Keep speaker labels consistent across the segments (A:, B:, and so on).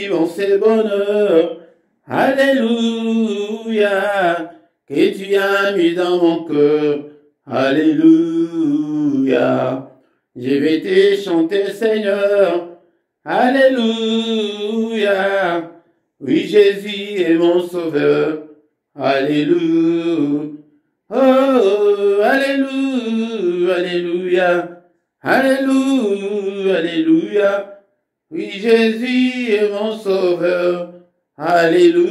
A: bon c'est bonheur. Alléluia, que tu as mis dans mon cœur. Alléluia, je vais te chanter, Seigneur. Alléluia, oui, Jésus est mon sauveur. Alléluia, oh, alléluia, alléluia, alléluia, alléluia. Oui, Jésus est mon sauveur. Alléluia,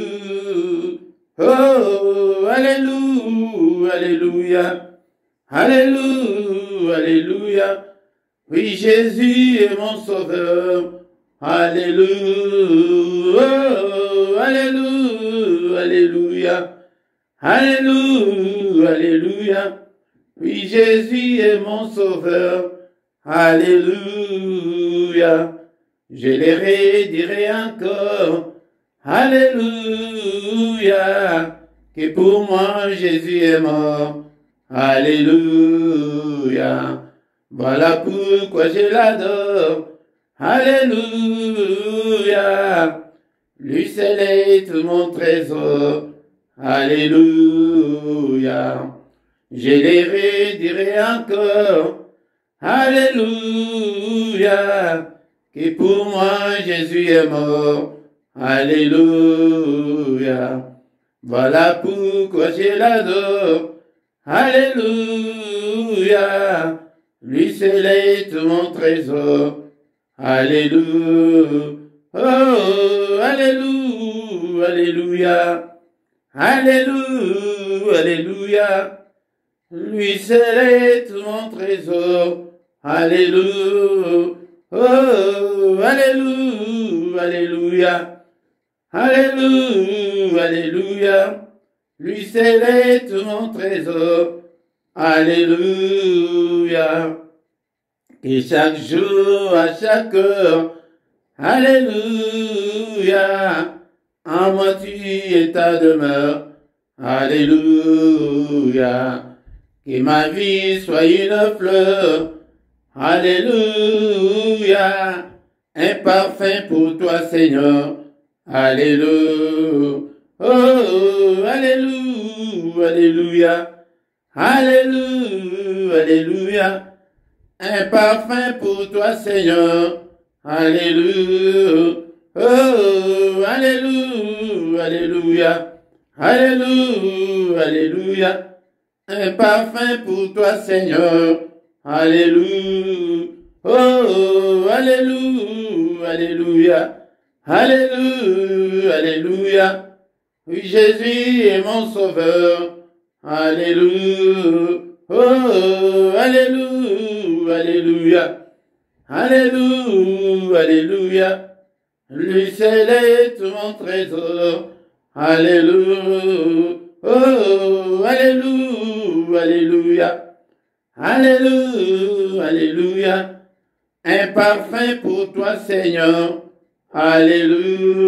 A: oh, alléluia, alléluia, alléluia, alléluia. Oui, Jésus est mon sauveur. Alléluia, oh, alléluia, alléluia, alléluia, alléluia. Oui, Jésus est mon sauveur. Alléluia. Je les redirai encore. Alléluia. Que pour moi Jésus est mort. Alléluia. Voilà pourquoi je l'adore. Alléluia. Lui seul est tout mon trésor. Alléluia. Je les redirai encore. Alléluia. Que pour moi Jésus est mort. Alléluia. Voilà pourquoi je l'adore. Alléluia. Lui seul est tout mon trésor. Alléluia. Oh, alléluia, alléluia. Alléluia, alléluia. Lui seul est tout mon trésor. Alléluia. Oh, alléluia, alléluia. Alléluia, alléluia. Lui seul est tout mon trésor. Alléluia. Et chaque jour, à chaque heure, alléluia. En moi tu es ta demeure. Alléluia. Que ma vie soit une fleur. Alléluia. Un parfum pour toi, Seigneur. Alléluia. Oh, alléluia, alléluia. Alléluia, alléluia. Un parfum pour toi, Seigneur. Alléluia. Oh, alléluia, alléluia. Alléluia, alléluia. Un parfum pour toi, Seigneur. Alléluia. Oh, alléluia, alléluia. Alléluia, alléluia. Oui, Jésus est mon sauveur. Alléluia. Oh, alléluia, alléluia. Alléluia, alléluia. Lui seul est tout mon trésor. Alléluia. Oh, alléluia, alléluia. Alléluia, alléluia. Un parfum pour toi, Seigneur. Alléluia.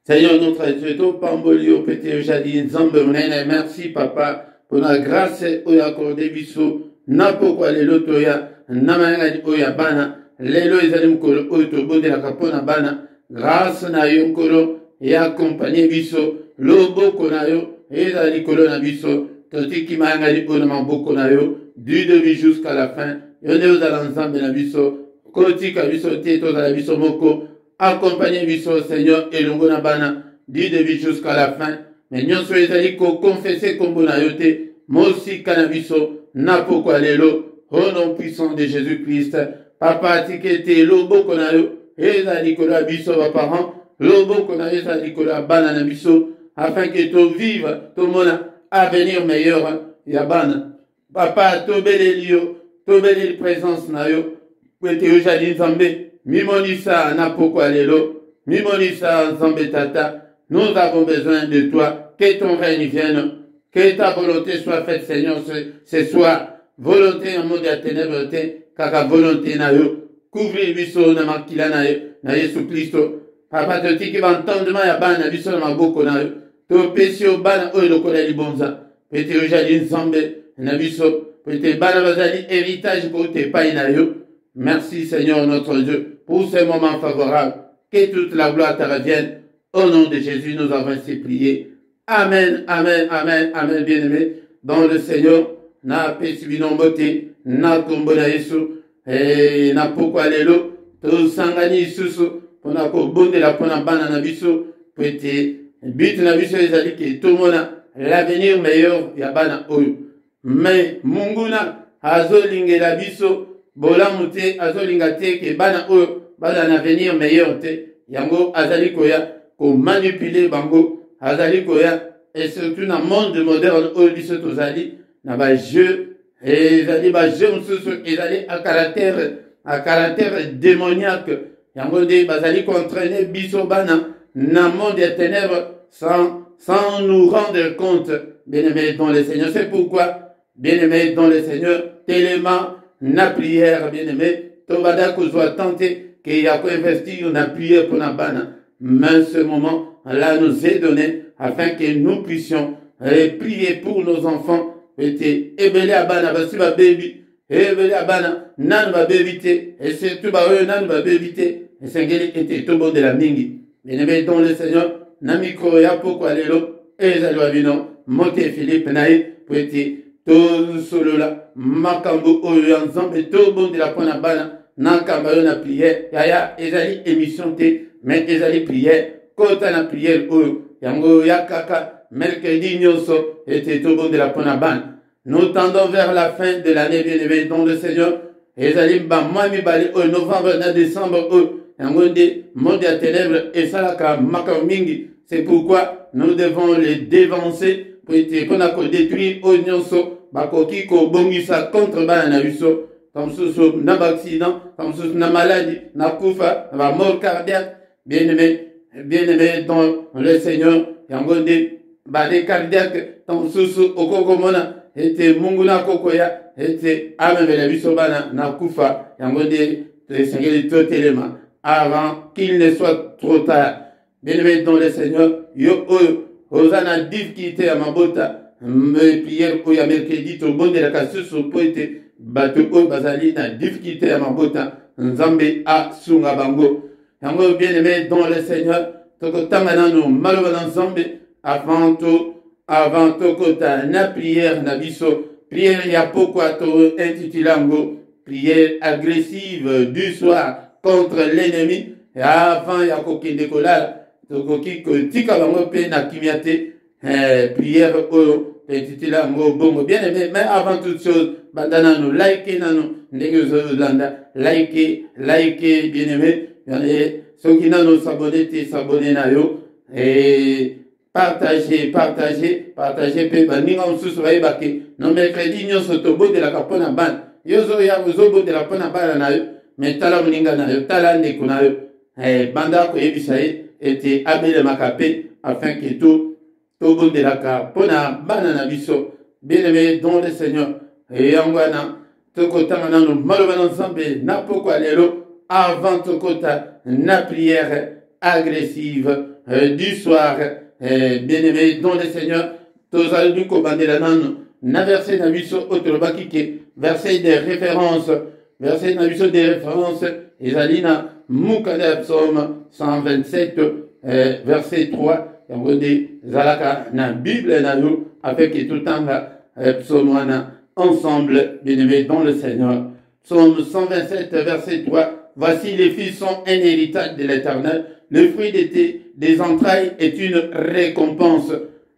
A: Seigneur notre Dieu, tout pamboli au pété jadi nzambe mnene, merci papa pour la grâce oyo accordé biso na pokwa lelo toya na mayanga oya bana lelo ezali mukolo oyo tobondelaka mpona bana grâce na yo nkolo ya accompagner biso loboko na yo eza likolo na biso totiki mayanga oyo na maboko na yo du début jusqu'à la fin yo nde ozala nzambe na biso kotika biso te tozala biso moko. Accompagnez biso Seigneur elongo na bana du début jusqu'à la fin. Mais nyonso ezali ko confesser kombo na yo te mosika na biso na pokwa lelo au nom puissant de Jésus-Christ. Papa atikete loboko na yo ezali ko la biso ba parents loboko na yo ezali ko la bana na biso afin que to vive to mona avenir meilleur ya bana. Papa tobeleli yo tobeleli présence na yo kwete yo jadi nzambe. Mimonisa na pokwa lelo, Mimonisa nzambe tata, nous avons besoin de toi, que ton règne vienne, que ta volonté soit faite Seigneur ce soir, volonté en monde de ténèbres, kaka volonté na yo, couvrir biso na makila na Yesu Christo, papa te tiki bantendement ya bana biso na maboko na yo, to pesio bana oyo lokola libonza, pete ojali nzambe na biso, pete bana bazali héritage ko te pai na yo. Merci Seigneur notre Dieu. pour ce moment favorable. Que toute la gloire te revienne. Au nom de Jésus, nous avons ainsi prié. Amen, amen, amen, amen, bien-aimé. Dans le Seigneur, na pesibino mbote, na kumbona Yesu, et na pourquoi lelo, to sangani susu, pona ko bonde la pona bana na biso, pete, but na biso ezali ke tout le monde l'avenir meilleur ya bana oyo. Mais munguna, azolinge la biso, bola mute, azolinga te ke bana oyo, bana na avenir meilleur te, yango azali koya, ko manipuler bango, azali koya, et surtout dans le monde moderne où ils sont tozali na ba jeu et ezali ba jeu mususu ezali à caractère démoniaque yango nde bazali contrainer biso bana na monde des ténèbres sans nous rendre compte, bien-aimés dans le Seigneur. C'est pourquoi, bien-aimés dans le Seigneur, tellement na prière, bien-aimés, tobada ko soit tenté qu'il y a qu'à investir na prière pour na bana. Mais ce moment là nous est donné afin que nous puissions prier pour nos enfants. Et ebele abana basi ba baby, ebele abana nan ba baby te, et surtout ba nan ba baby te, et sengeli était tout bon de la mingi. Bien-aimé dans le Seigneur, namiko ya pourquoi lelo, et zalwa bino, monte Philippe naï, pour être tout solo là, makambo oyo ensemble, tout bon de la pona bana, nankamba yo na prière, yaya ezali émission te, mais ezali prière, kota na prière oyo, yango ya kaka, mercredi nyonso était tout bon de la Ponaban. Nous tendons vers la fin de l'année bien-aimée dans le Seigneur. Et zalimba moi mi bali au novembre na décembre au yangonde monde à ténèbres et salaka makamingi. C'est pourquoi nous devons les dévancer pour être qu'on a détruire au nyonso bakoki ko bongisa contre bana biso comme sous na accident comme sous na maladie na kufa na mort cardiaque bien-aimé dans le Seigneur yangonde bade cardiaque ton susu okokomona ete munguna kokoya ete amemele biso bana na kufa yangonde sengeli totelema avant qu'il ne soit trop tard. Bien-aimé dans le Seigneur, yo ozana difficulté à mabota me prière ko ya mercredi to bonde la kasusu po ete bato ko bazali na difficulté à mabota nzambe a sunga bango yango bien-aimé dans le Seigneur toko tangana no malobana nzambe avant tout kota na prière na biso prière ya pourquoi to intitulango prière agressive du soir contre l'ennemi et avant ya kokende kolala tokoki kotika bango pe na kimiate prière oyo intitulango bongo bien aimé. Mais avant toute chose bandana no like nano ndenge zolanda like bien aimé soki nano s'abonner na yo et partagez pe baninga mususu bayebake no mercredi nyonso tobondelaka mpo na bana yozoya ozobondela mpo na bana na yo me tala moninga na yo tala ndeko na yo banda koyebisa ye ete abelemaka pe afin ke tobondelaka mpo na bana na biso bien-aimé dans le Seigneur yango wana tokotanga nano maloba na nzambe na pokwa lelo avant tokota na prière agressive du soir. Bien-aimé dans le Seigneur, tous allons commander na verset na biso otolobaki ke verset de référence ezalina mukada psaume 127 verset 3 yango de zalaka na Bible na yo avec tout tanga psaume wana ensemble bien-aimé dans le Seigneur. Psaume 127 verset 3. Voici les fils sont un héritage de l'Éternel. Le fruit des entrailles est une récompense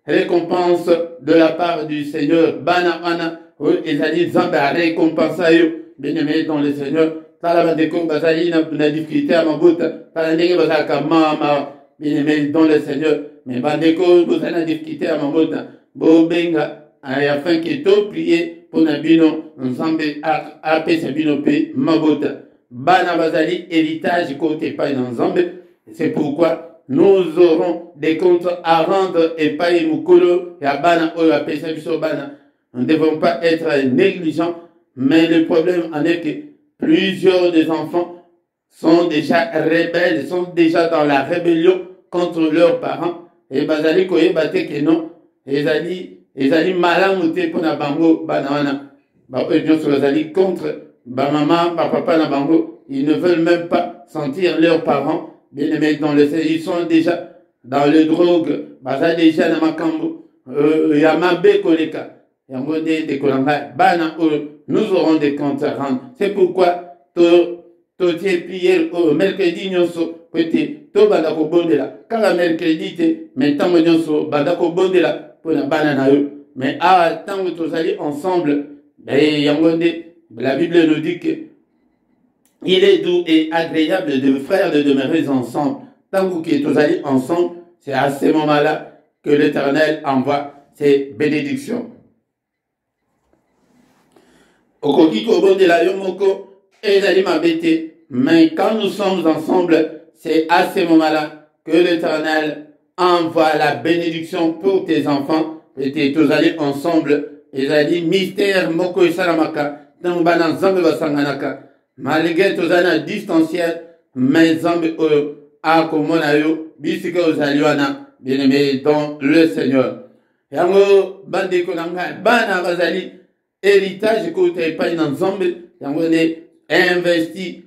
A: de la part du Seigneur. Bana ana ezali zamba récompense yo bien-aimé dans le Seigneur. Tala bandeko bazali na difficulté à mabota tala ndenge bazaka mama bien-aimé dans le Seigneur. Mais bandeko bazali na difficulté à mabota bobenga afin que to prier pour na bino nzambe apesa bino pe mabota. Bana bazali héritage côté pa nzambe. C'est pourquoi nous aurons des comptes à rendre et pas mukolo ya bana oyo apesa biso bana. Nous ne devons pas être négligents, mais le problème en est que plusieurs des enfants sont déjà rebelles, sont déjà dans la rébellion contre leurs parents. Et bazali koyebate que non, ezali malamu te pona bango bana wana. Ba oyo nyonso bazali contre ba maman, ba papa na bango, ils ne veulent même pas sentir leurs parents, bien aimés dans le Seigneur, ils sont déjà dans le drogue, baza déjà na makambo, yamabe koleka, yango de kolanga, bana nous aurons des comptes à rendre. C'est pourquoi totie prière au mercredi nyonso, peut-être to banda ko bondela, kala mercredi te, mais tango nyonso banda ko bondela pour na bana na yo, mais tango tozali ensemble, ben yango de la Bible nous dit que il est doux et agréable de frères de demeurer ensemble. Tant que tous allez ensemble, c'est à ce moment-là que l'Éternel envoie ses bénédictions. Mais quand nous sommes ensemble, c'est à ce moment-là que l'Éternel envoie la bénédiction pour tes enfants. Et tous allez ensemble. Et allez mystère moko isalamaka. Tant bana zambe basanganaka. Malgré tous allez distanciel, mais zambe akomona yo bisika ozaliwana bien aimé dans le Seigneur. Yango bande konanga bana bazali héritage ko te pa na nzambe yango ne investi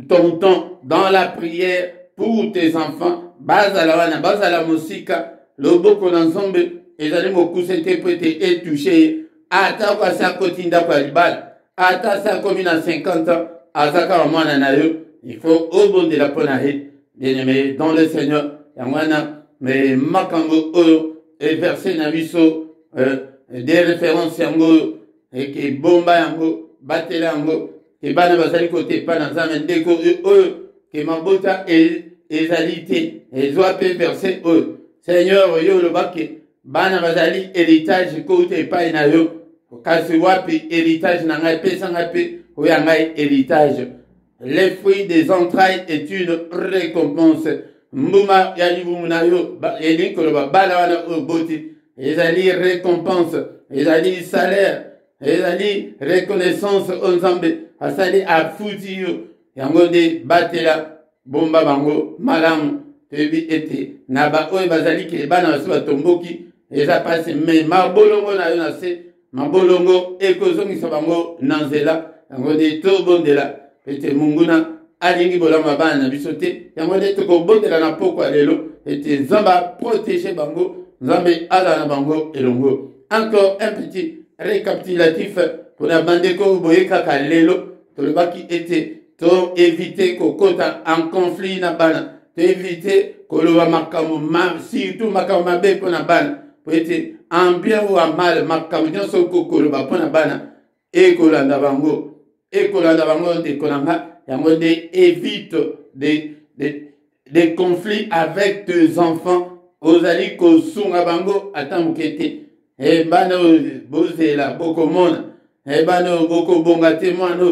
A: ton temps dans la prière pour tes enfants bazala wana bazala musika loboko na nzambe ezali mokusa interpréter et toucher ata kwa sa kotinda kwa libala ata sa komi na 50 ans azaka mwana na yo il faut obonde la ponahe bien-aimé dans le Seigneur, yangwana mais makambo et verset na biso des références yango et que bomba yango batela yango que bana bazali côté pas dans un ndeko que mabota ezalité et doit pe verset Seigneur yo le baké bana bazali héritage côté pas na yo kasi wapi héritage na ngai pesa ngai oyangai héritage. Les fruits des entrailles est une récompense. Mbuma yalibumuna yo elinko ba bala wana oboti ezali récompense ezali salaire ezali reconnaissance onzambe asali afuti yo yango de batela bomba bango malamu tebi ete na ba oyo bazali ke bana baso tomboki eza passe mais mabolongo na yo na se mabolongo ekozongisa bango na nzela yango de tobondela ete munguna alingi bolama bana bisote yango de tokobondela na poko lelo ete nzamba protéger bango nzambe ala na bango elongo. Encore un petit récapitulatif pour la bandeko boyeka kalelo tolobaki ete to éviter kokota en conflit na bana to éviter koloba makambo surtout makambo mabe pona bana po ete en bien ou en mal makambo nyonso kokoloba pona bana ekolanda bango de konanga yango de évite des conflits avec tes enfants ozali kosunga bango ata mokete e bana bozela bokomona e bana bokobonga te mwana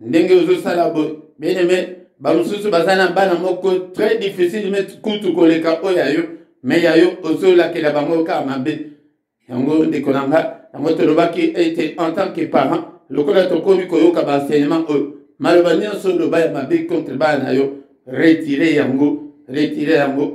A: ndenge ozosala bo bien aimé bamosusu bazana bana moko très difficile mais kutu koleka oya yo mais ya yo ozolakela bango ka mabe yango de konanga yango tolobaki ete en tant que parent lokola tokomi koyoka baenseignement oyo maloba nyonso loba ya mabe contre bana yo retirer yango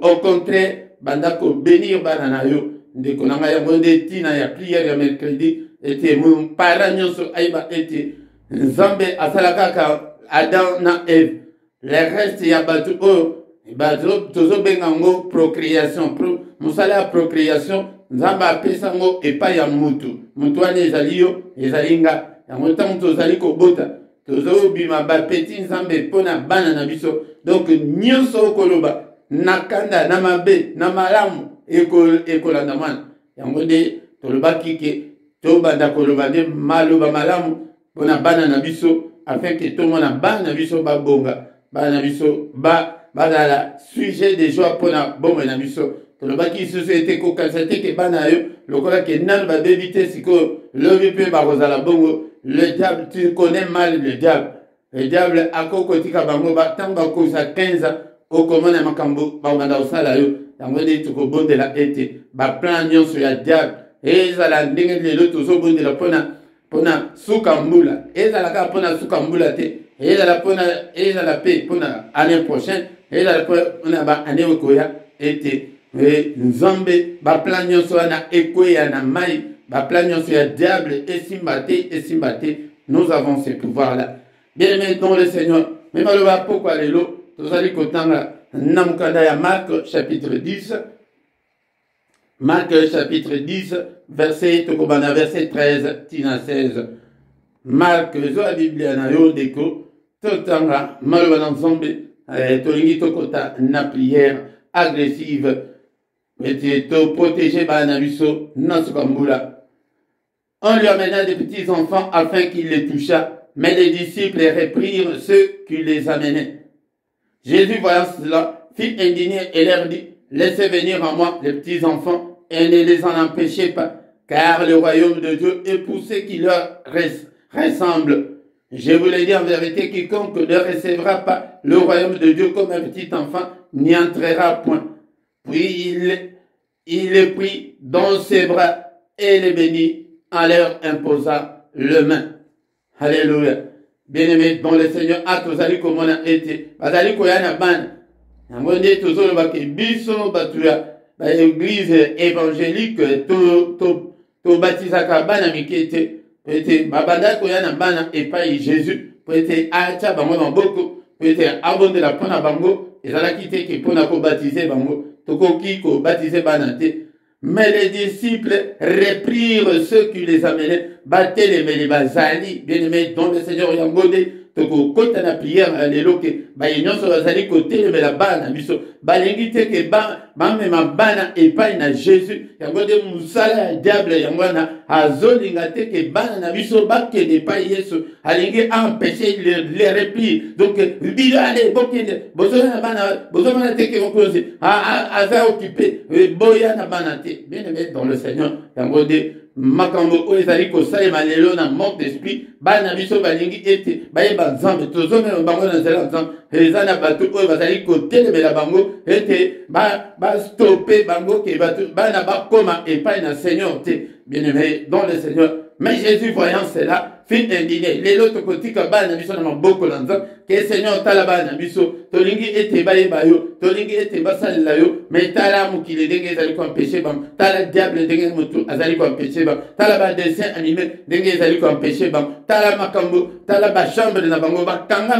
A: au contraire banda ko bénir bana na yo ndeko nanga yango nde tina ya prière ya mercredi ete mu para nyonso aiba ete nzambe asalaka ka Adam na Eve le reste ya batu oyo bato tozobenga ngo procréation musala ya procréation nzambe apesa ngo epai ya mutu wana ezali yo ezali nga yango ntango tozali kobota tozobima bapeti nzambe mpona bana na biso donc nyonso okoloba na kanda na mabe na malamu ekolanda mwana yango nde tolobaki ke tobanda koloba nde maloba malamu mpona bana na biso afin ke tomona bana na biso babonga bana na biso bazala sujet de joie mpona bomoi na biso tolobaki lisusu ete kokanisa te ke bana yo lokola ke nanu babebi te sikoyo lobi mpe bakozala bongo. Le diable, tu connais mal le diable. Le diable, à quoi kotika bango, tant bakosa 15 ans, au comment na makambo, bamanda osala yo, yango de tuko bonde la ete, plan nyonso ya diable, ezala ndenge lelo tozo bonde la pona suka mbula, ezala ka pona suka mbula te, ezala pe pona année prochaine, ezala pona ba année okoya ete, nzambe, plan nyonso na ekoya na mai, plan nyonso ya diable esimbate, nous avons ces pouvoirs là. Bien aimé dans le Seigneur, même le pourquoi lelo tozali kotanga na mukanda ya Marc chapitre 10. Marc chapitre 10, verset 13 tina 16. Marc zo la Biblia na yo deko totanga maloba na nzambe tolingi tokota na prière agressive ete to protéger bana biso na sukambula. On lui amena des petits enfants afin qu'il les touchât, mais les disciples réprirent ceux qui les amenaient. Jésus voyant cela fit indigné et leur dit: laissez venir à moi les petits enfants et ne les en empêchez pas, car le royaume de Dieu est pour ceux qui leur ressemblent. Je vous le dis en vérité, quiconque ne recevra pas le royaume de Dieu comme un petit enfant n'y entrera point. Puis il les prit dans ses bras et les bénit en leur imposa le main. Alléluia. Bien-aimés dans le Seigneur, atozali comme on a été. Bazali koyana ban. Namonde tozolo bake biso batuya ba église évangélique to baptisaka bana mikete. Peut-être babanda koyana bana epai Jésus. Peut-être acha bango maboko. Peut-être abonde la pona bango. Ezalaki te ke pona ko baptiser bango. Tokoki ko baptiser bana te. Mais les disciples reprirent ceux qui les amenaient, battaient les bazali, bien-aimés dans le Seigneur Yangode, toko kota na prière leloke, ba nyonso bazali côté mais la bana biso, ba lengite ke ba mema bana epai na Jésus, Yangode musala diable yangwana azolinga te ke bana na biso ba ke de pa Yesu, alingi empêcher les replis. Donc bilo allez bokende, bozona bana te ke okoze, a occupé boya na bana te. Bien-aimé dans le Seigneur, Yangode makambo o ezali kosalema lelo na mort d'esprit bana biso balingi ete bayeba nzambe tozomela bango na nzela nzambe eza na bato oyo bazali kotelemela bango ete bastope bango ke bato bana bakoma epai na Seigneur te. Bien-aimé dans le Seigneur, mais Jésus voyant cela fit indigné. Lelo tokotika bana biso na maboko na nzambe ke Seigneur tala bana biso tolingi ete bayeba yo tolingi ete basalela yo mais tala mokili ndenge ezali koempêche bango tala diable ndenge motu azali koempêche bango tala ba dessin animé ndenge ezali koempêche bango tala makambo tala ba chambre na bango bakanga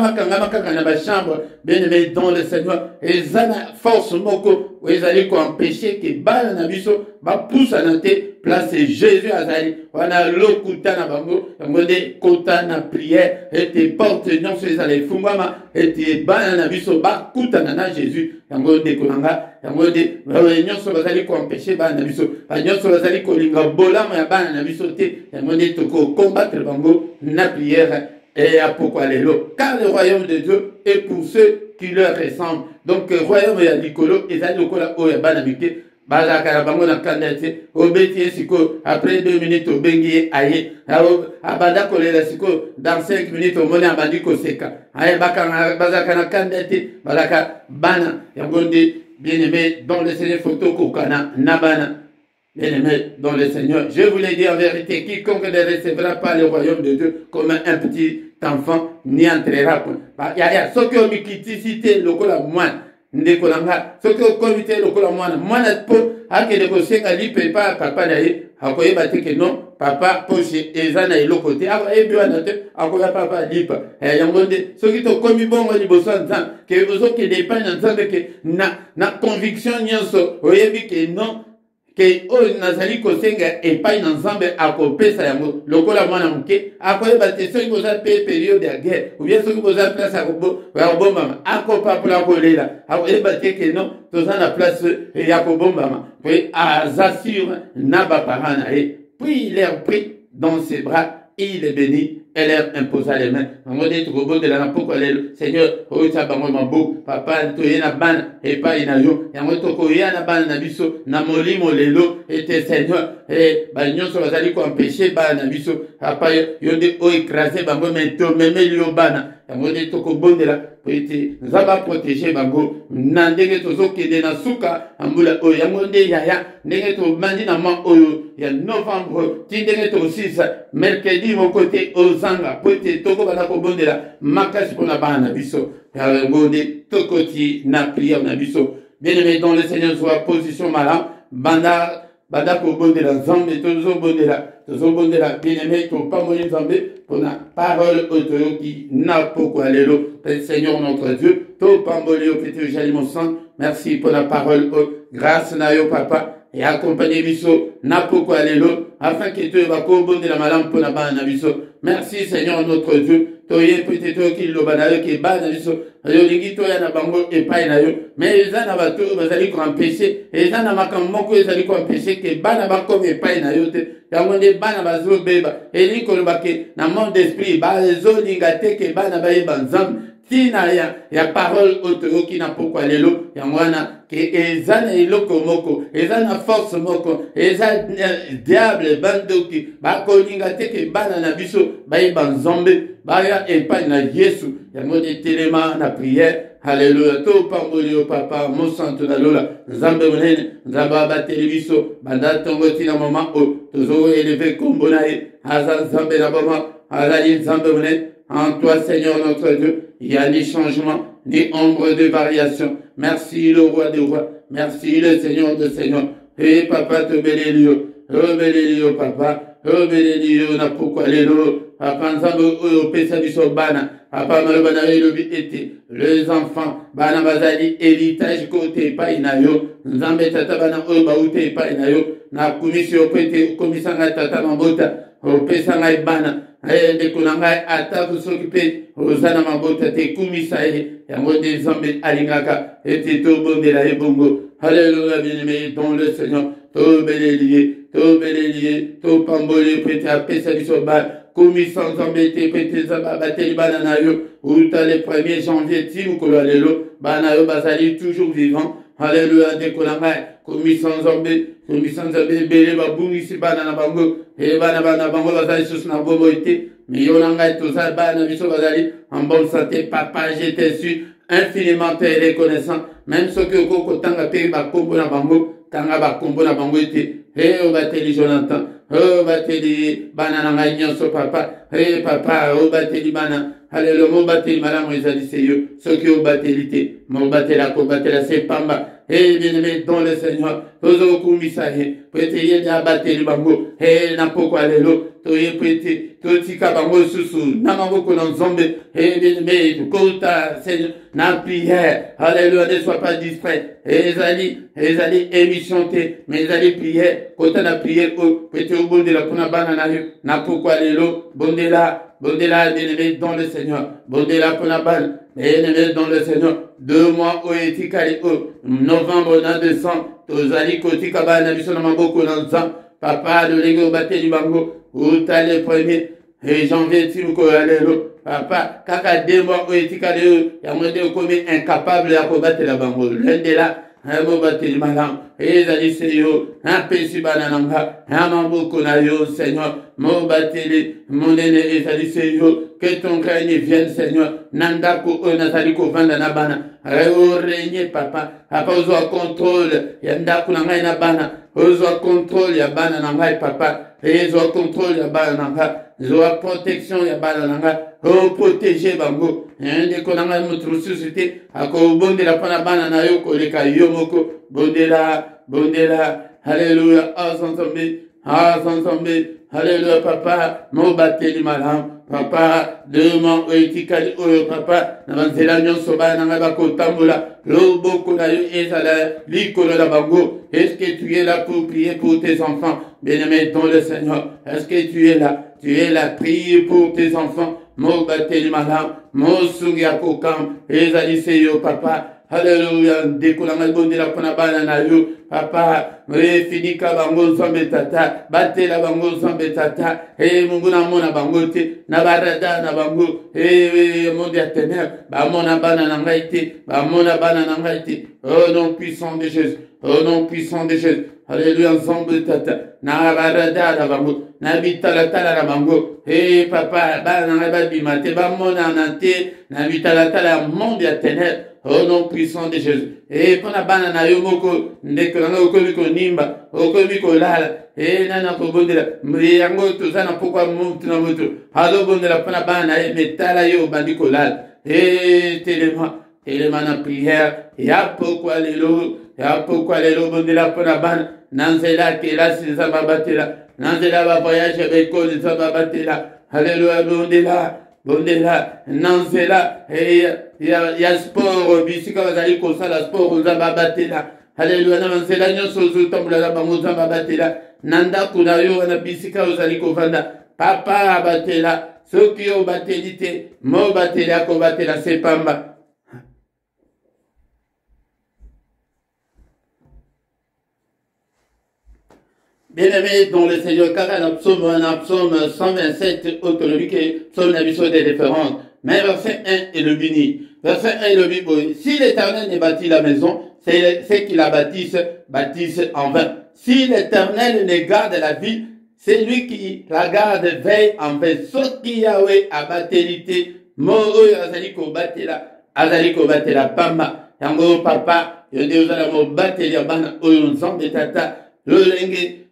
A: na ba chambre. Bien-aimé dans le Seigneur, ezana force moko ezali koempêche ke bana na biso bapusana te place Jésus azali wana lokuta na bango ngonde kota na prière ete porte nyonso ezali fungwama ete bana na biso bakutana na Jésus ngonde kolanga ngonde nyonso bazali koempêcher bana na biso nyonso bazali kolinga bolama ya bana na biso te ngonde toko combattre bango na prière. Et à pourquoi les lots? Car le royaume de Dieu est pour ceux qui leur ressemblent. Donc le royaume ya likolo ezali lokola oya bana mike bazaka bango na kandate obeti siko après 2 minutes obengi aye abanda kolela siko dans 5 minutes omoni abandi koseka aye bakanga bazaka na kandate balaka bana yangonde. Bien-aimé dans le Seigneur photo kokana na bana. Bien-aimé dans le Seigneur, je vous l'ai dit en vérité, quiconque ne recevra pas le royaume de Dieu comme un petit enfant n'y entrera pas. Ce que vous m'ikiti lokola mwana ndekolanga, ce que vous comité lokola mwana po ake de kosenga lipe pa papa na ye akoyeba te ke non papa poche eza na eloko te akoyebi wana te akoya papa lipa yangonde soki tokomi bongo liboso ya nzambe ke ozokende epai na nzambe ke na conviction nyonso oyebi ke non ke o nazali kosenga epai na nzambe akopesa yango lokola mwana moke akoyeba te soki boza pe période ya guerre ou bien soki boza place ya kobombama akopapola kolela akoyeba te ke non toza na place ya kobombama puis azassure na baparent na ye. Puis il les prit dans ses bras et il les bénit et leur imposa les mains. Seigneur, papa, toyena ban et pas inayo. Yango tokoya na ban na biso na molimo lelo ete Seigneur et ba nyonso bazali ko empêcher ba na biso papa yonde o écraser bango mento meme lio bana. Yango de tokobondela ete nzaba protéger bango na ndenge tozokende na suka ambula o yango nde yaya ndenge to bandi na ma oyo ya novembre ti ndenge to 6 mercredi mon côté ozanga pote toko bana kobondela makasi pona bana biso yango nde tokoti na prière na biso. Bien-aimé dans le Seigneur, soit position malin banda banda kobondela nzambe tozobondela bien-aimé topamboli nzambe mpona parole oyo toyoki na pokwa lelo. Seigneur notre Dieu topamboli yo mpe tozali mosantu. Merci mpona parole oyo, grâce na yo papa et accompagner biso na pokwa lelo afin que toyeba kobondela malamu mpona bana na biso. Merci Seigneur notre Dieu toye pete toyoki liloba na yo ke bana na biso yolingi toya na bango epai na yo, mais eza na bato oyo bazali koempeshe, eza na makambo moko ezali koempeshe ke bana bakoma epai na yo te. Yango nde bana bazobeba elingi koloba ke na monde d'esprit bazolinga te ke bana bayeba nzambe tina ya parole oyo toyoki na pokwa lelo. Yango wana ke eza na eloko moko, eza na force moko, eza diable bandoki bakolinga te ke bana na biso bayeba nzambe baya epai na Yesu. Yango nde telema na prière. Alléluia. Topamboli yo papa mosantu na lola nzambe monene, nzambe abateli biso banda tongo tina mama o tozo élevé kombo na ye aza nzambe na bama azali nzambe monene. En toi Seigneur notre Dieu il y a ni changement ni ombre de variation. Merci le roi des rois, merci le Seigneur de seigneurs. Et papa tobeleli yo papa, tobeleli yo na pokwa lelo papa nzambe oyo pesa biso bana papa maloba na yo lobi ete les enfants bana bazali héritage kote epai na yo nzambe tata bana oyo bauta epai na yo na kumisi yo po ete okomisa ngai tata mabota opesa ngai bana ndeko na ngai ata soki mpe oza na mabota te kumisa ye. Yango nde nzambe alingaka ete tobondela ye bongo. Alléluia bien-aimé dans le Seigneur tobeleli ye topamboli po ete apesa biso bana komisa nzambe te po ete nzambe abateli bana na yo uta le 1er janvier ti mokolo ya lelo bana yo bazali toujours vivant. Alléluia ndeko na ngai komisa nzambe ebele babungisi bana na bango e bana bango bazali susu na bomoi te, mais yo na ngai toza bana biso bazali en bonne santé. Papa je te suis infiniment très reconnaissant, même soki okoki kotanga mpe bakombo na bango tanga bakombo na bango ete obateli Jonathan, obateli bana na ngai nyonso papa, papa obateli bana. Alléluia mobateli malamu ezali se yo, soki obateli te mobatela kobatela se pamba. Bien-aimé dans le Seigneur tozokumisa ye po ete ye nde abateli bango na pokwa lelo toye po ete totika bango susu na maboko na nzambe. Bien-aimé kota Seigneur na prière. Alléluia ne sois pas distrait, ezali émission te mais ezali prière kota na prière po ete obondela mpona bana na yo na pokwa lelo. Bondela bien-aimé dans le Seigneur, bondela mpona bana bien-aimé dans le Seigneur. 2 mois oyo etikali oyo novembre na décembre tozali kotika bana biso na maboko na nzambe papa lolenge obateli bango uta le 1er janvier ti mokolo ya lelo papa kaka 2 mois oyo etikali oyo yango nde okomi incapable ya kobatela bango lendela mobateli malamu ezali se yo apesi bana na nga na maboko na yo Seigneur. Mobateli monene ezali se yo, que ton règne vienne Seigneur na ndako oyo nazali kovanda na bana orègne papa ozwa contrôle ya ndako na ngai na bana, ozwa contrôle ya bana na ngai papa, ezwa contrôle ya bana na ngai, zwa protection ya bana na ngai protéger bango ndeko na ngai moto mosusu te akobondela mpona bana na yo koleka yo moko. Bondela Alléluia azanzambe Alléluia papa mobateli malamu papa 2 mois oyo etikali oyo papa na banzela nyonso bana na ngai bakotambola loboko na yo ezala likolo na bango. Est-ce que tu es là pour prier pour tes enfants bien-aimés dans le Seigneur? Est-ce que tu es là? Tu es là, prie pour tes enfants. Mobateli malamu mosungi ya kokam ezali se yo papa. Alléluia ndeko na ngai bondela mpona bana na yo papa finika bango nzambe tata batela bango nzambe tata mungu na mona bango te na barada na bango monde ya ténèbres bamona bana na ngai te au nom puissant de Jésus, au nom puissant de Jésus. Alléluia nzambe tata na barada na bango na bitalatala na bango papa bana na ngai babima te bamona na te na bitalatala ya monde ya ténèbres au nom puissant de Jésus. Pour la bana na yo moko ndeko na okomi konimba okomi kolala nana kobondela yango tozana pokwa mutu na mutu alobondela mpona bana na ye metala yo bandi kolala telema na prière ya pokwa lelo bondela mpona bana nanzela kelasi nzambe abatela, nanzela ba voyage bekoli nzambe abatela. Alléluia, bondela, nanzela, ya sport, bisika bazali kosala sport nzambe abatela. Alléluia, nanzela nyonso ozotambola na bango nzambe abatela. Nandako na yo wana bisika ozali kovanda, papa abatela. Soki obateli te, mo bateli akobatela sepamba. Bien-aimés dans le Seigneur, car un psaume 127 autonomique et psaume d'abisso des références. Mais verset 1 est le béni. Verset 1 est le béni. Si l'Éternel ne bâtit la maison, c'est qu'il la bâtisse en vain. Si l'Éternel ne garde la ville, c'est lui qui la garde, veille en vain. Soki Yahweh abattelite, mo oyo azali ko batela pamba. Yango papa, yonde ozala mo bateli bana oyo nzambe tata, lolenge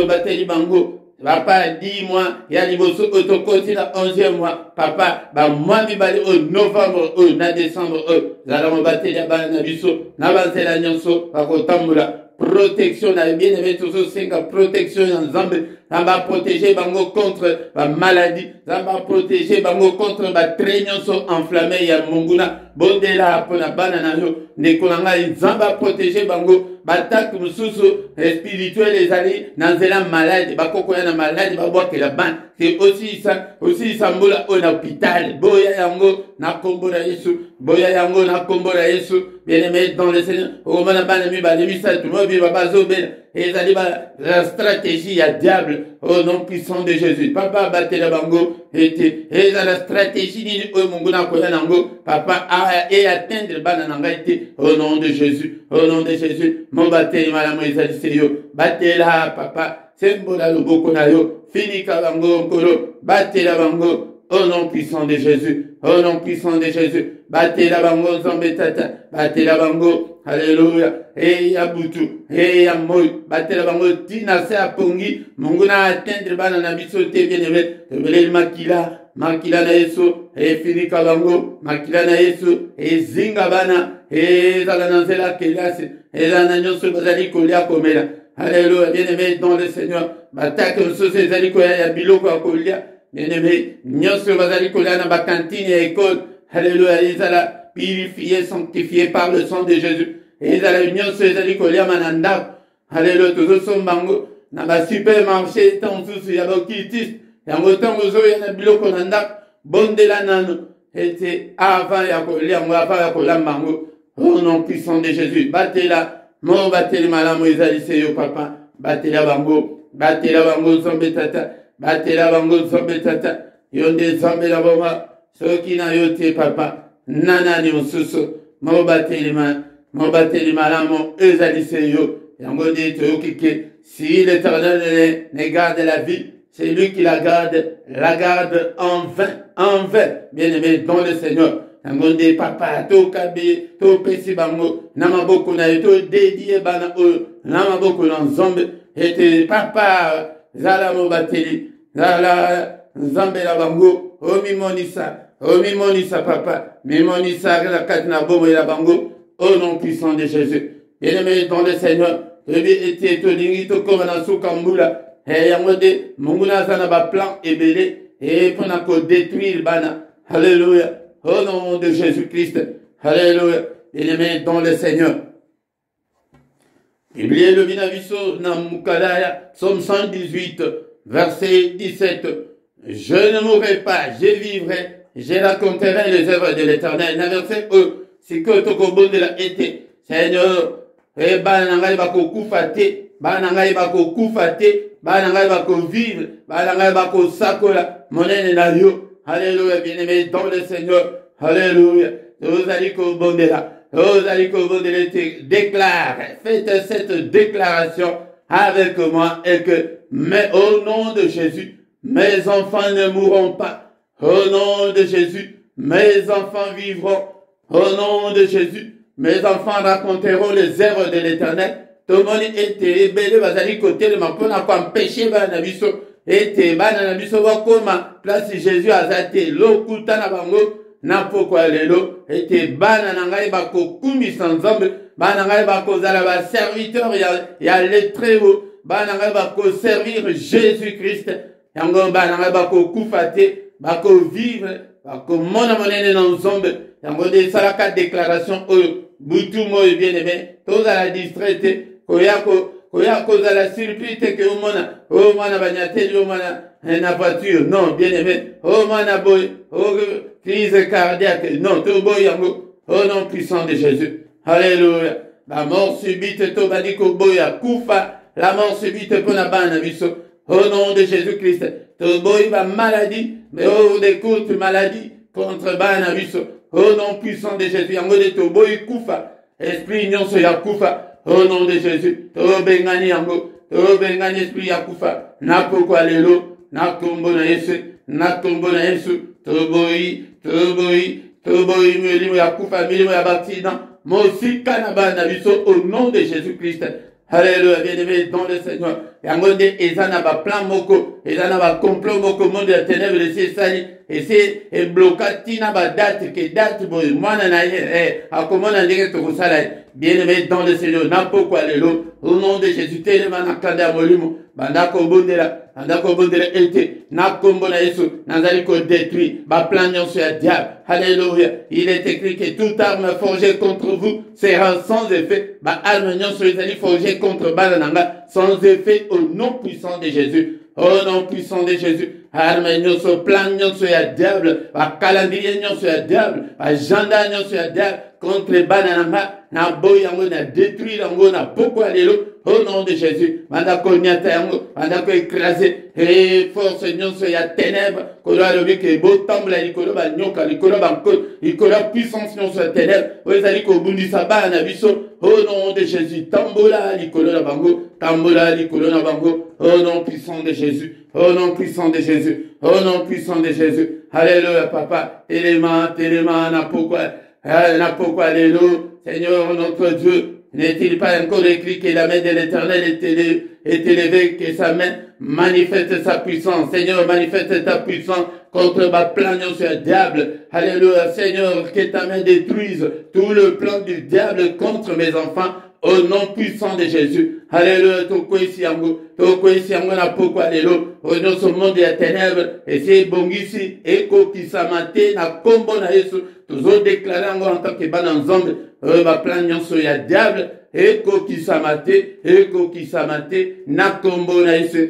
A: obateli bango. Papa, 10 mois, ya liboso otokoti na 11e mois. Papa, ba mois mibali o novembre o na décembre o. Zala mo bateli bana na biso, na banzela nyonso, bakotambula. Protection, na bien aimé tous ceux qui protection en Zambie, ça va protéger bango contre la maladie, ça va protéger bango contre la traîneau enflammé ya munguna, bondela pona banana yo, nekolanga zamba protéger bango, batak mususu spirituel les alliés, nanzela malade, bakoko ya na malade, babwa que la ban, c'est aussi ça mbola au hôpital, boya yango na kombo na Yesu, boya yango na kombo na Yesu, bien aimé dans le Seigneur, au mana banami balemi sa tout le monde et la stratégie ya diable au nom puissant de Jésus. Papa batela bango et la stratégie ni au munguna ko yanango papa et atteindre banana été au nom de Jésus. Au nom de Jésus, mon batela malamu ezali seyo. Batela papa sembola loboko na yo. Fini ka bango kolo batela bango au nom puissant de Jésus. Au nom puissant de Jésus. Batela bango nzambe tata. Batela bango. Alléluia. Et ya butu. Et ya moi. Batela bango tina se apongi. Munguna atteindre bana na biso te bien aimé. Tebele makila. Makila na Yesu. Et fini ka bango. Makila na Yesu. Et zinga bana. Et zala nanzela kelasi. Et la nanyosu bazali kolia komela. Alléluia. Bien aimé dans le Seigneur. Bataka mso se zali koya ya biloko ya kolia. Bien-aimé, nyonso bazali kolia na bakantine ya école. Alléluia, ezala purifié, sanctifié par le sang de Jésus. Ezala nyonso ezali kolia mananda. Alléluia, tozo sombango na ba supermarché tansusu ya bakitis. Yango tango zo ya na biloko nanda bondela nano. Ete avant ya kolia ngo avant ya kolambango. Au nom puissant de Jésus. Batela, mo bateli malamu ezali seyo papa. Batela bango zombe tata. Batela bango zombe tata. Yonde zombe la boma. Soki na yote papa. Nana ni mususu. Mo bateli malamu ezali seyo. Yango de te okike. Si l'Éternel ne garde la vie, c'est lui qui la garde en vain. Bien aimé dans le Seigneur. Yangonde papa to kabe to pesi bango namaboko na to dédié bana o namaboko na nzambe ete papa zala mo bateli zala nzambe la bango o mimonisa papa mimonisa la katna bomo la bango au nom puissant de Jésus. Bien-aimé dans le Seigneur, ebi ete to lingi to ko na sukambula yangonde munguna sana ba plan ebele et pour na ko détruire bana. Alléluia. Au nom de Jésus-Christ. Alléluia. Bien-aimé dans le Seigneur. Biblié le Binaviso Namukadaya, Psaume 118, verset 17. Je ne mourrai pas, je vivrai, je raconterai les œuvres de l'Éternel. Verset E, c'est que Tokobo de la été. Seigneur, banangai bako kufate, banangai bako kufate, banangai bako vivre, banangai bako sakola, monene na yo. Alléluia, bien-aimé dans le Seigneur. Alléluia. Ozaliko Bondela déclare, faites cette déclaration avec moi et que, mais au nom de Jésus, mes enfants ne mourront pas. Au nom de Jésus, mes enfants vivront. Au nom de Jésus, mes enfants raconteront les œuvres de l'Éternel. Tout le monde était belé, bazali côté le mapona kwa empêcher banabiso. Ete bana na biso bakoma place Jésus azate lokuta na bango na pokwa lelo ete bana na ngai bakokumisa nzambe bana ngai bakozala ba serviteur ya lettré bana ngai bako servir Jésus-Christ yango bana ngai bako kufa te bako vivre bako mona monene na nzombe yango de salaka déclaration oyo butu moyo bien aimé tozala distraite koya kozala surpris te ke omona o mwana banyateli o mwana na voiture non bien aimé o mwana boy o crise cardiaque non to boy yango au nom puissant de Jésus alléluia la mort subite to badiko boya kufa la mort subite pour la bana biso au nom de Jésus-Christ to boy ba maladie mais au des courtes maladies contre bana biso au nom puissant de Jésus yango de to boy kufa esprit nyonso ya kufa au nom de Jésus to bengani yango to bengani esprit ya kufa na pokwa lelo na kombo na Yesu to boy milimo ya kufa milimo ya baccident mosika na bana biso au nom de Jésus-Christ. Alléluia, bien-aimé dans le Seigneur. Yangonde ezana ba plan moko, ezana ba complot moko monde de ténèbres de ces sali et c'est blocati na ba date que date boy mwana na akomona ndenge to kosala. Bien-aimé dans le Seigneur, na pokwa lelo au nom de Jésus telema na kanda molimo bandako bondela ete na kombo na Yesu nazali ko détruit ba plan nyonso ya diable. Alléluia. Il est écrit que toute arme forgée contre vous sera sans effet. Ba arme nyonso ezali forgée contre bana nanga sans effet au nom puissant de Jésus. Au nom puissant de Jésus. Arme nyonso plan nyonso ya diable, ba calendrier nyonso ya diable, ba agenda nyonso ya diable contre bana nanga na boyango na détruire yango na pokwa lelo. Au nom de Jésus, mandako nyata yango, mandako écraser, et force nyonso ya ténèbres, kola lobi ke bo tambla likolo ba nyoka likolo ba puissance nyonso ya ténèbres, ozali ko bundisa bana biso, au nom de Jésus, tambola likolo na bango, tambola likolo na bango, au nom puissant de Jésus, au nom puissant de Jésus, au nom puissant de Jésus. Alléluia papa, élément na pourquoi lelo, Seigneur notre Dieu. N'est-il pas encore écrit que la main de l'Éternel est élevée, que sa main manifeste sa puissance. Seigneur, manifeste ta puissance contre ma plan sur le diable. Alléluia, Seigneur, que ta main détruise tout le plan du diable contre mes enfants. Au nom puissant de Jésus. Alléluia, toko isi yango na pokwa lelo. Au nom ce monde ya ténèbres, et c'est bongisi, eko kisamate na kombo na Yesu. Toujours déclaré en tant que ban ensemble, ba plan nyonso ya diable, eko kisamate, na kombo na Yesu.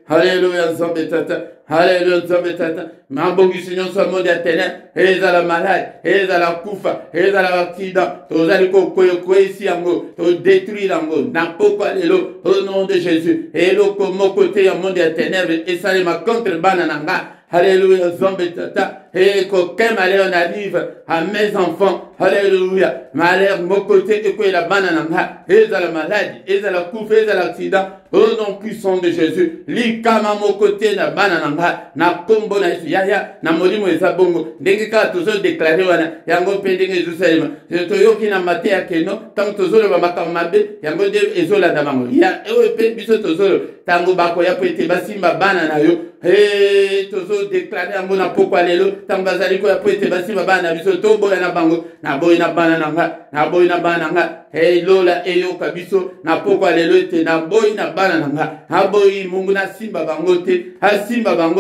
A: Alléluia, nzambe tata. Alléluia, nzambe tata. Mabongisi nyonso ya monde ya ténèbres, ezala malade, ezala kufa, ezala accident. Tozali ko kwesi yango, to détruire yango, na pokwa lelo, au nom de Jésus. Eloko moko te ya monde ya ténèbres, esalema contre bana nanga. Alléluia, nzambe tata. Et qu'aucun malheur n'arrive à mes enfants. Alléluia. Malheur, mon côté, et que la banananga, et à la maladie, et à la coupe, et à l'accident. Au nom puissant de Jésus. Likama mon côté, la banananga, na kombo na Yesu. Yaya, na molimo eza bongo. Ndenge ka tozo déclaré wana, yango pendenge Jerusalem. Toyoki na mate ya keno, tango tozo le bamaka mabe, yango de ezola da bango. Ya, ewe pe biso tozo, tango bako ya po ete basimba banana yo. Et tozo déclaré yango na pokwa lelo. Tambazali ko ya po ete basimba bana biso to boya na bango na boya na bana nanga hey lola eyo kabiso na pokwa lelo ete na boya na bana nanga na boya mungu na simba bango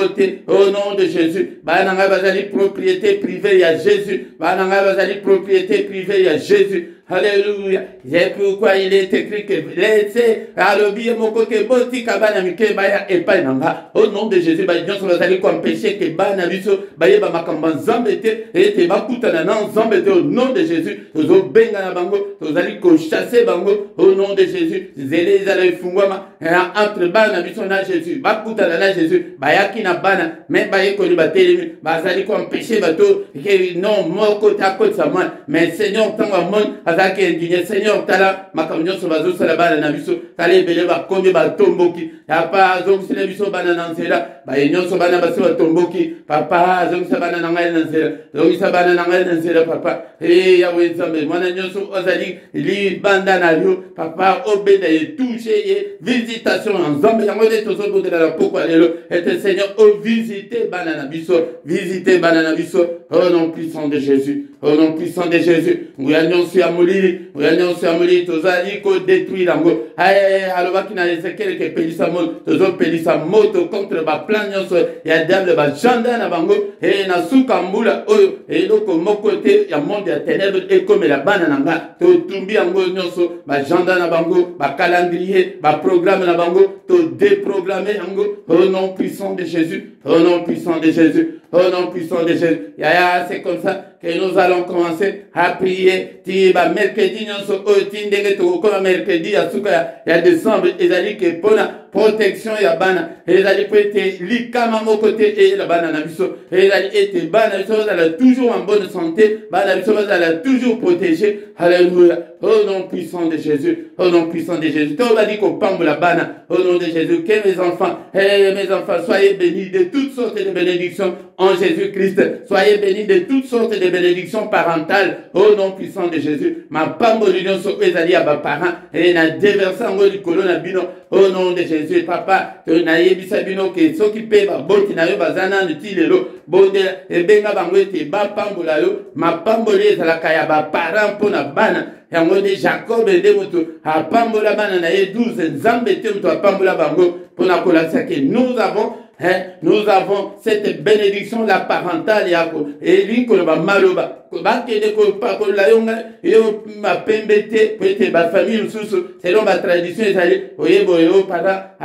A: te au nom de Jésus bana nanga bazali propriété privée ya Jésus bana nanga bazali propriété privée ya Jésus. Alléluia. C'est pourquoi il est écrit que laissez alobi moko ke boti kabana mike baya epai nanga. Au nom de Jésus, ba nyonso bazali ko empêcher que bana biso baye ba makamba nzambete ete bakutana na nzambete au nom de Jésus. Tozo benga na bango, tozali ko chasser bango au nom de Jésus. Zele ezala ifungwama entre bana biso na Jésus. Bakutana na Jésus, bayaki na bana, mais baye ko libatelemi, bazali ko empêcher bato que non moko ta côté sa moi. Mais Seigneur tango mon azaki indigné Seigneur tala makamnyo so bazo sala bana na biso tala ebele ba kombe ba tomboki Papa, zongisa biso bana nansela, ba nyonso bana basi batomboki, papa, zongisa bana nangai nansela, zongisa bana nangai nansela, papa, Yahweh Nzambe, mwana nyonso ozali, li banda na yo, papa, obeda ye touche ye, visitation en Nzambe, yango de tozo bodela la pokwa lelo, et Seigneur, visiter bana na biso, visiter bana na biso, au nom puissant de Jésus, au nom puissant de Jésus, nous sur Amoli, tozali ko détruire lango, alobaki na Ezekiel ke pelisa moto, tozo pelisa moto contre ba plan nyonso, ya diable ba janda na bango, na suka mbula oyo, loko mokote ya monde ya ténèbres et comme la bana nanga, to tumbi yango nyonso, ba janda na bango, ba calendrier, ba programme na bango, to déprogrammer yango, au nom puissant de Jésus, au nom puissant de Jésus, au nom puissant de Jésus. C'est comme ça que nous allons commencer à prier. Tiba mercredi nyonso otindenge to ko mercredi ya suka ya décembre ezali ke pona protection ya bana ezali pete likama mokote et la bana na biso ezali ete bana biso ezala toujours en bonne santé, bana biso ezala toujours protégé. Alléluia. Au nom puissant de Jésus, au nom puissant de Jésus. To va dire ko pambola bana au nom de Jésus. Que mes enfants, soyez bénis de toutes sortes de bénédictions en Jésus-Christ. Soyez bénis de toutes sortes de bénédictions parentales au nom puissant de Jésus. Ma pambo l'union so ezali à ba parents et na déversant ngoli kolona bino au nom de Jésus. Papa, to na yebisa bino ke s'occuper ba boti na yo bazana nti lelo bonde e benga bango ete ba pambola yo ma pamboli ezala kaya ba parents pona bana yango de Jacob de moto a pambola bana na ye 12 nzambe te moto a pambola bango pona kolasa ke nous avons cette bénédiction la parentale yako et lui ko ba maloba ba kede ko pa ko la yonga yo ma pembete peut ba famille susu selon ba tradition ezali oyebo yo para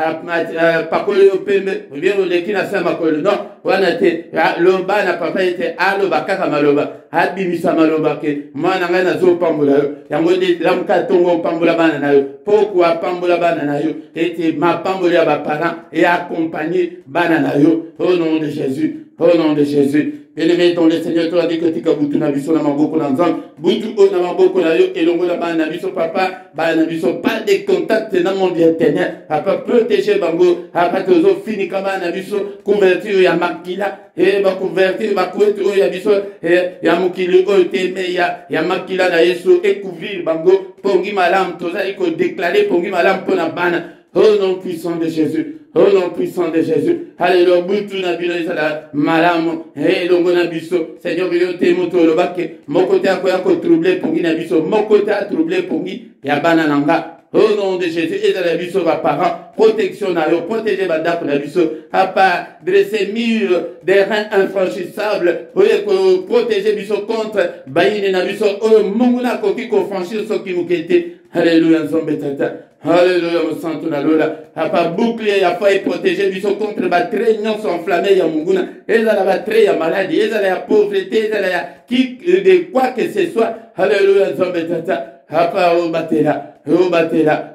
A: pa ko yo pembe bien le kina sama ko non wana te lo ba na papa ete alo bakaka maloba abimisa maloba ke mwana ngai na zo pambola yo yango de lamka tongo pambola bana na yo pourquoi pambola bana na yo ete ma pambola ba parents et accompagner bana na yo au nom de Jésus, au nom de Jésus. Bien-aimé dans le Seigneur, toi, dit que tu as boutu na biso na maboko na nzambe, boutu o na maboko na yo, elongo na bana biso papa, bana biso pas de contact na monde éternel, papa protéger bango, papa tozo fini kama na biso, convertir ya makila, ba convertir ba kwetu o ya biso, ya mukili o teme ya makila na Yesu et couvrir bango, pongi malam toza iko déclarer pongi malam pona bana, au nom puissant de Jésus. Au nom puissant de Jésus. Alléluia. Butu na bino isala malamu. Longo na biso. Seigneur, yo te moto lo bakke. Mokote akoya ko troubler pongi na biso. Mokote a troubler pongi ya bana nanga. Au nom de Jésus. Et de la biso va parents. Protection na yo. Protéger badako na biso. Papa, dresser mur des reins infranchissables. Oye ko protéger biso contre bayine na biso. O monguna koki ko franchir so ki mukete. Alléluia. Nzombe tata. Alléluia, mon santo na lola. Papa bouclier ya foi protéger biso contre ba très nyonso enflammé ya munguna. Ezala ba très ya maladie, ezala ya pauvreté, ezala ya qui de quoi que ce soit. Alléluia, nzombe tata. Papa o batela.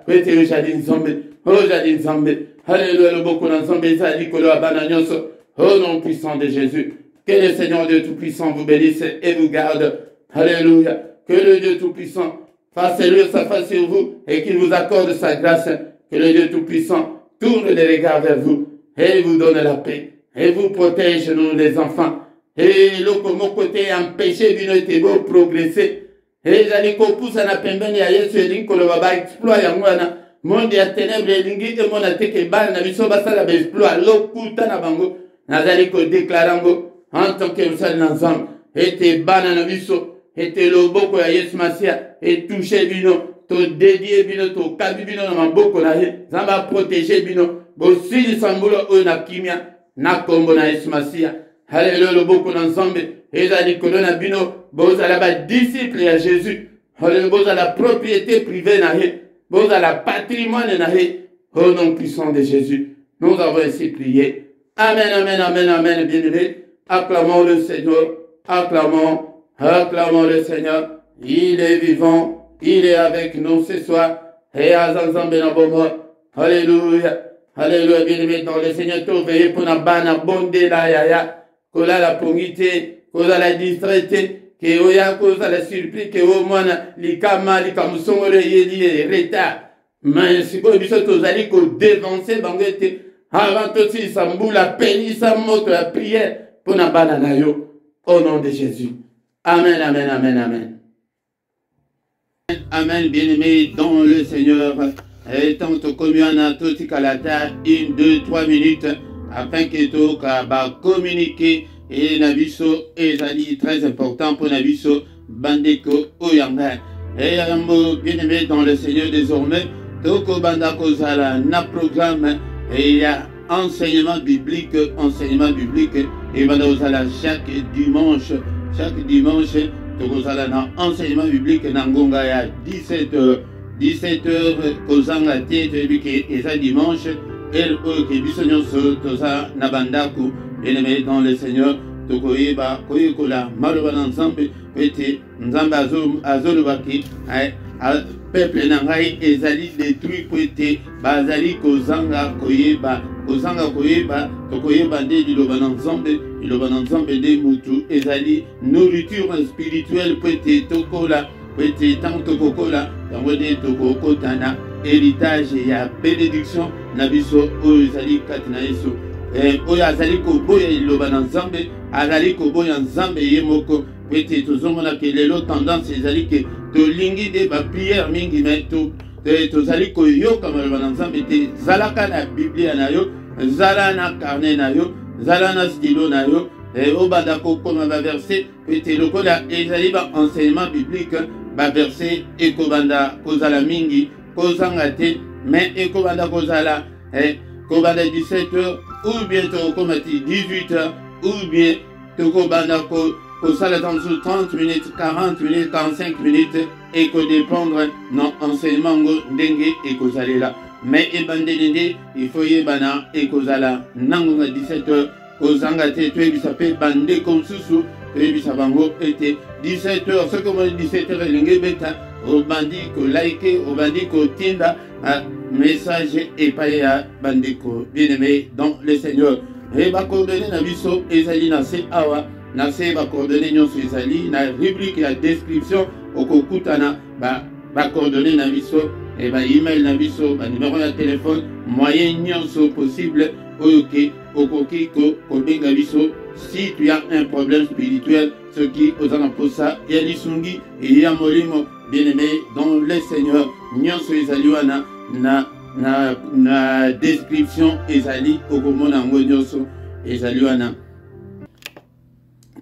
A: Kwete yo jadi nzombe. O jadi nzombe. Alléluia, le boko na nzombe ezala likolo abana nyonso. Au nom puissant de Jésus. Que le Seigneur Dieu Tout-Puissant vous bénisse et vous garde. Alléluia. Que le Dieu Tout-Puissant fasse-lui sa face sur vous et qu'il vous accorde sa grâce. Que le Dieu Tout-Puissant tourne les regards vers vous et vous donne la paix et vous protège, nous les enfants. Et l'autre mon côté empêcher d'une beau progresser. Et j'allais qu'on pousse à la pembeni à Yesu et l'inko le baba exploit ya mwana. Monde ya ténèbres et l'ingi et mon ateke ban na biso basa la exploit l'okuta na bango. Nazali ko déclarango en tant que usal n'ensemble. Et te ban na biso. Et te loboko ya Yesu Masia et toucher bino, to dédier bino, to kabi bino na maboko na ye, zamba protéger bino, bo sili sambulo o na kimia, na kombo na Yesu Masia. Alléluia, loboko na nzambe, ezali kolona bino, boza la ba disciple ya Jésus. Alléluia, boza la propriété privée na ye, boza la patrimoine na ye, au nom puissant de Jésus. Nous avons ainsi prié. Amen, amen, amen, amen, bien-aimés. Acclamons le Seigneur, acclamons le Seigneur. Il est vivant, il est avec nous ce soir. Et à Zanzambe na bomo. Alléluia. Alléluia, bien-aimé dans le Seigneur. Tout veillé pour na bana bonde la yaya. Kola la pongité, kola la distraité. Que oya koza la surprise, que o mwana likama likamusongole yeli retard. mais sikoyo biso tozali kodevanse bango ete avant tosilisa mbula pelisa moto ya prière mpo na bana na yo au nom de Jésus. Amen, amen, amen, amen. Amen, bien-aimé dans le Seigneur. Et tant que communion à tout calata 1, 2, 3 minutes afin que tu va communiquer et nabiso ezali très important pour nabiso bandeko oyanga. Et bien-aimé dans le Seigneur désormais, toko bandako zala na programme et il y a enseignement biblique et bandako zala chaque dimanche toko zala na enseignement biblique na ngonga ya 17h kozanga te toyebi eza dimanche el oyo ke biso nyonso toza na bandako bien-aimé dans le Seigneur tokoyeba koyekola maloba na nzambe po ete nzambe azolobaki peuple na ngai ezali détruit po ete bazali kozanga koyeba tokoyeba nde liloba na nzambe nde mutu ezali nourriture spirituelle po ete tokola po ete ntango tokokola yango nde tokokota na héritage ya bénédiction na biso oyo ezali kati na Yesu oyo azali koboya liloba na nzambe azali koboya nzambe ye moko po ete tozomona ke lelo tendance ezali ke tolingi nde bapriere mingi me tozali koyoka maloba na nzambe te zalaka na biblia na yo zala na carnet na yo zala na stylo na yo obanda kokoma baverse po ete lokola ezali baenseignement biblique baverse ekobanda kozala mingi kozanga te me ekobanda kozala kobanda 17h ou bien tokomati 18h ou bien tokobanda kosala dans 30 minutes 40 minutes 45 minutes ekodépendre na enseignement ngo ndenge ekozalela mais ebandeli nde il faut yebana ekozala nango na 17h kozanga te toyebisa mpe bandeko mosusu toyebisa bango ete 17h soki omoni 17h elingi beta obandi kolike obandi kotinda message epai ya bandeko bien-aimé dans le Seigneur e bacoordonné na biso ezali na se awa na se bacoordonné nyonso ezali na rubrique ya description okokutana bacoordonné na biso e baemail na biso banumero ya telefone moyen nyonso possible oyo ke okoki kobenga biso si tu as un problème spirituel soki oza na posa ya lisungi e ya molimo bien-aimé dans le Seigneur nyonso ezali wana na description ezali okomona yango nyonso ezali wana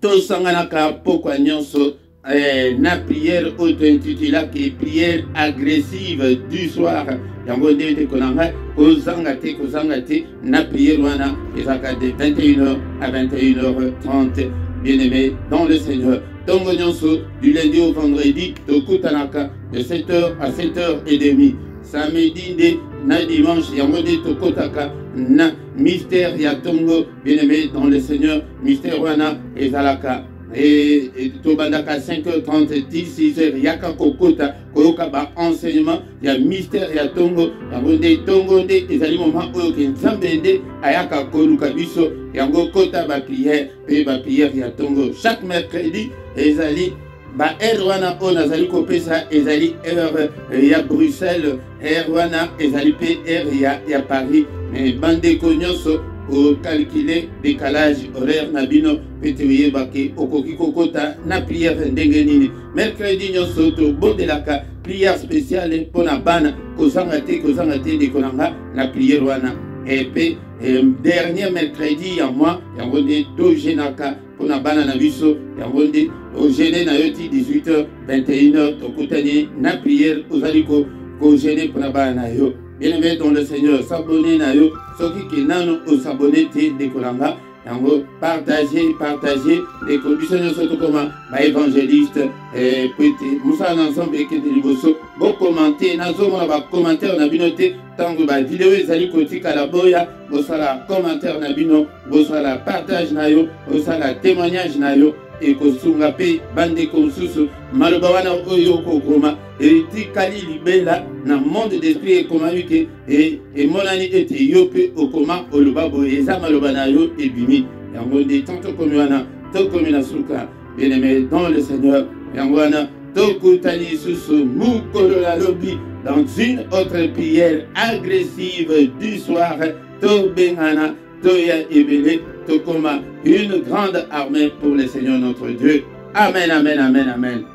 A: tosanganaka pokwa nyonso na prière oyo tointitulaki prière agressive du soir yango nde ete konanga kozanga te na prière wana ezalaka de 21h à 21h30 bien-aimé dans le Seigneur tongo nyonso du lundi au vendredi tokutanaka de 7h à 7h30 samedi nde na dimanche yango nde tokotaka na mystère ya tongo bien-aimé dans le Seigneur mystère wana ezalaka et tobandaka 5h30 6h yaka kokota koyoka ba enseignement ya mystère ya tongo yango nde tongo nde ezali moment oyo ke nzambe nde ayaka koluka biso yango kota ba prière ya tongo chaque mercredi ezali ba heure wana oyo nazali kopesa ezali heure ya Bruxelles heure wana ezali pe heure ya Paris mais bandeko nyonso au calculer décalage horaire na bino pete oyebaki okoki kokota na prière ndenge nini mercredi nyonso tobondelaka prière spéciale mpona bana kozanga te dekolanga na prière wana epe dernier mercredi ya mois yango nde togenaka mpona bana na biso yango nde ogene na yo ti 18h 21h tokutani na prière ozali kogene mpona bana na yo bien-aimé dans le Seigneur s'abonner na yo soki ke nano osabone te dekolanga yango partager ndeko biso nyonso tokoma baévangéliste pete mosala na nzambe ekende liboso bokomante nazomona bacommentaire na bino te ntango bavideo ezali kotikala boya bosala commentaire na bino bosala partage na yo bosala témoignage na yo ekosunga mpe bandeko mosusu maloba wana oyo okokoma etikali libela na monde d'esprit ekomami ke emonani ete yo mpe okoma oloba boye eza maloba na yo ebimi yango nde tant tokomi wana tokomi na suka bien-aimé dans le Seigneur yango wana tokutani lisusu mukolo na lobi dans une autre prière agressive du soir, Tobengana, Toya Ebele, Tokoma, une grande armée pour le Seigneur notre Dieu. Amen, amen, amen, amen.